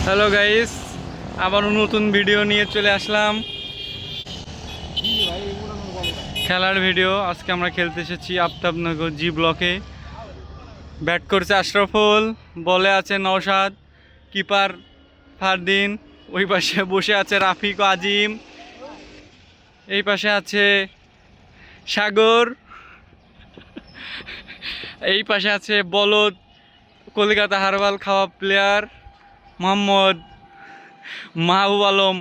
Hello guys, আবার নতুন video নিয়ে চলে আসলাম। খেলার ভিডিও। আজকে আমরা খেলতে এসেছি আফতাবনগর জি ব্লকে। ব্যাট করছে আশরাফুল, বলে আছে নওশাদ, কিপার ফারদিন, ওই পাশে বসে আছে রাফিক ও আজিম, এই পাশে আছে সাগর, এই পাশে আছে বলদ কলকাতা হারবাল খাওয়া প্লেয়ার মোহাম্মদ মাহবুব আলম,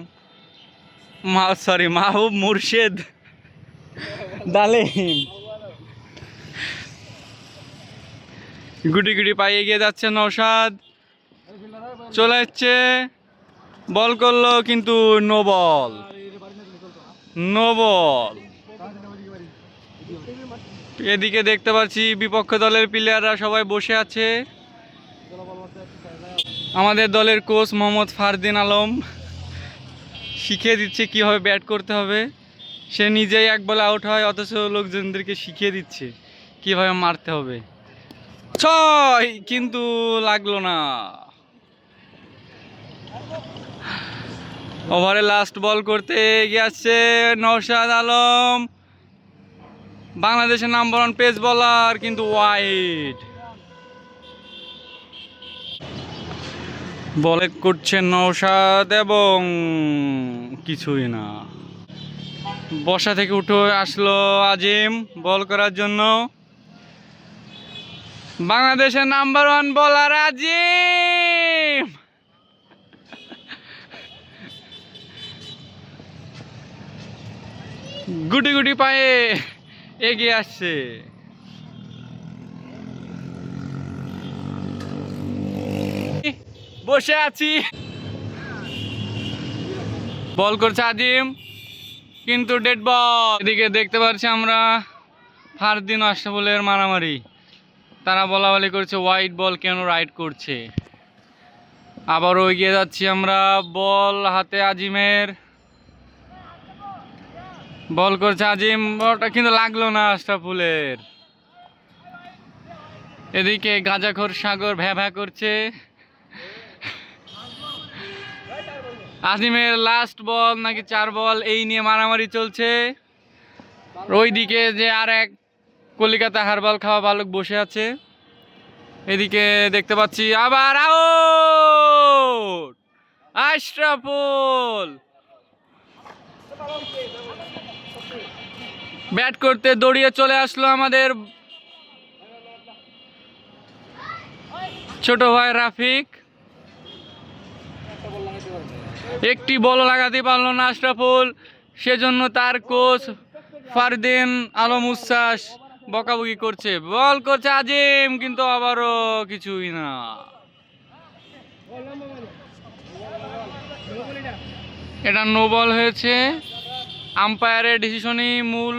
মাহবুব মুর্শেদ ডালিম। গুটি গুটি পায়ে এগিয়ে যাচ্ছে নওশাদ, চলে যাচ্ছে, বল করলো কিন্তু নো বল। এদিকে দেখতে পাচ্ছি বিপক্ষ দলের প্লেয়াররা সবাই বসে আছে। আমাদের দলের কোচ মোহাম্মদ ফারদিন আলম শিখিয়ে দিচ্ছে কীভাবে ব্যাট করতে হবে। সে নিজেই এক বলে আউট হয়, অথচ লোকজনদেরকে শিখিয়ে দিচ্ছে কীভাবে মারতে হবে। ছয়, কিন্তু লাগলো না। ওভারে লাস্ট বল করতে এগিয়ে আসছে নওশাদ আলম, বাংলাদেশের নাম্বার 1 পেস বোলার, কিন্তু ওয়াইড। বলে করছে নওশাদ এবং কিছুই না। বসা থেকে উঠে আসলো আজিম বল করার জন্য। বাংলাদেশের নাম্বার 1 বোলার আজিম গুটি গুটি পায়ে এগিয়ে আসছে। বসে আছি, বল করছে আজিম, কিন্তু ডেড বল। এদিকে দেখতে পাচ্ছি আমরা ফারদিন আশরাফুলের মারামারি। তারা বলা বলি করছে হোয়াইট বল কেন রাইড করছে। আবারও এগিয়ে যাচ্ছি আমরা, বল হাতে আজিমের, বল করছে আজিম, বলটা কিন্তু লাগলো না আশরাফুলের। এদিকে গাঁজাখোর সাগর ভ্যা ভ্যা করছে। আজিমের লাস্ট বল নাকি 4 বল, এই নিয়ে মারামারি চলছে। ওইদিকে যে আর এক কলিকাতা হারবাল খাওয়া বালক বসে আছে। এদিকে দেখতে পাচ্ছি আবার আউট আশরাফুল। ব্যাট করতে দৌড়িয়ে চলে আসলো আমাদের ছোট ভাই রাফিক। একটি বল লাগাতে পারলো না আশরাফুল, সেজন্য তার কোচ ফারদিন আলম উচ্ছ্বাস বকাবকি করছে। বল করছে আজিম, কিন্তু আবারও কিছুই না। এটা নো বল হয়েছে। আম্পায়ারের ডিসিশনই মূল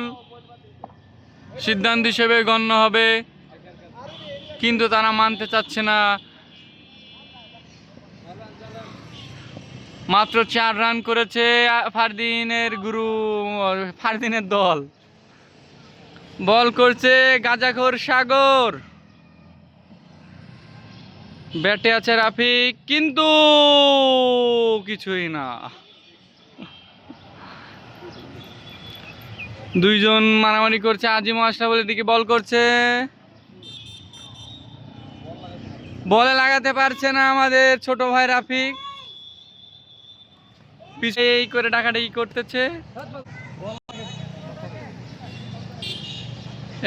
সিদ্ধান্ত হিসেবে গণ্য হবে, কিন্তু তারা মানতে চাচ্ছে না। মাত্র 4 রান করেছে ফারদিনের দল। বল করছে গাঁজাখোর সাগর, ব্যাটে আছে রাফিক, কিন্তু কিছুই না। দুইজন মারামারি করছে। আজিম আশরাফুলের দিকে বল করছে, বলে লাগাতে পারছে না আমাদের ছোট ভাই রাফিক, পিছে এই করে ডাকাডাকি করতেছে।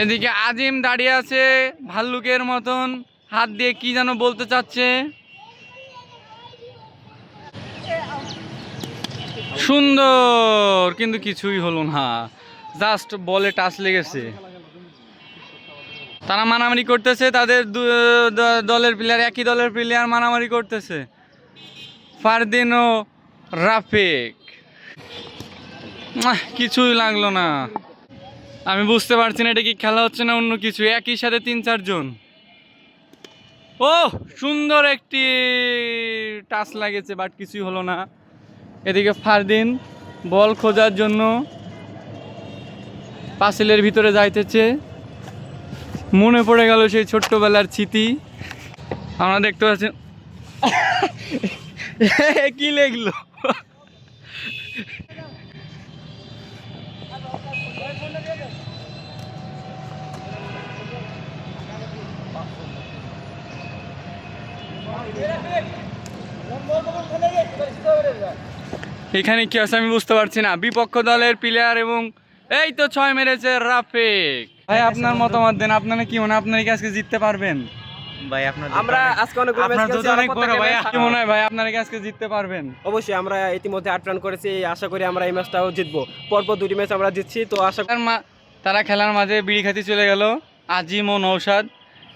এদিকে আজিম দাঁড়িয়ে আছে ভাল্লুকের মতন, হাত দিয়ে কি যেন বলতে চাচ্ছে। সুন্দর, কিন্তু কিছুই হলো না, জাস্ট বলে টাচ লেগেছে। তারা মারামারি করতেছে, তাদের দলের প্লেয়ার, একই দলের প্লেয়ার মারামারি করতেছে, ফারদিন ও রাফিক। কিছুই লাগলো না। আমি বুঝতে পারছি না এটা কি খেলা হচ্ছে না অন্য কিছু। একই সাথে 3-4 জন। ও সুন্দর একটি টাচ লাগেছে, বাট কিছুই হলো না। এদিকে ফারদিন বল খোঁজার জন্য পাঁচিলের ভিতরে যাইতেছে। মনে পড়ে গেল সেই ছোট্টবেলার স্মৃতি। আমরা দেখতে পাচ্ছি কি লেখলো? এখানে কি আছে আমি বুঝতে পারছি না। বিপক্ষ দলের প্লেয়ার এবং এই তো 6 মেরেছে রাফিক। ভাই আপনার মতামত দেন, আপনারা কি মনে হয় আপনারা কি আজকে জিততে পারবেন? ভাই আপনার আমরা আজকে অনেক আপনার দুধ অনেক বড় ভাই, কি মনে হয় ভাই আপনারা কি আজকে জিততে পারবেন? অবশ্যই আমরা ইতিমধ্যে 8 রান করেছি, আশা করি আমরা এই ম্যাচটাও জিতবো। পরপর 2টি ম্যাচ আমরা জিতছি, তো আশা তারা খেলার মাঝে বিড়ি খাইতে চলে গেল, আজিম ও নৌশাদ।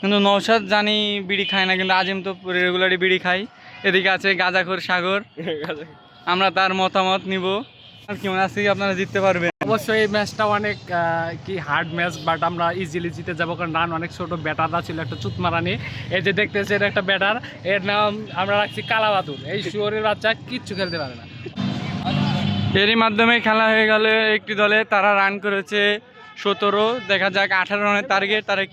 কিন্তু নৌশাদ জানি বিড়ি খায় না, কিন্তু আজিম তো রেগুলারই বিড়ি খায়। এদিকে আছে গাঁজাখোর সাগর, আমরা তার মতামত নিব। আর কি মনে আছে কি আপনারা জিততে পারবেন? অবশ্যই এই ম্যাচটা অনেক কি হার্ড ম্যাচ, বাট আমরা ইজিলি জিতে যাবো, কারণ রান অনেক ছোট। ব্যাটাররা ছিল একটা চুতমারানি, এই যে দেখতেছে এটা একটা ব্যাটার, এর নাম আমরা রাখছি কালাবাদুর। এই শুয়োরের বাচ্চা কিচ্ছু খেলতে পারে না। এরই মাধ্যমে খেলা হয়ে গেল একটি দলে, তারা রান করেছে 17। দেখা যাক 18 রানের টার্গেট তারা কি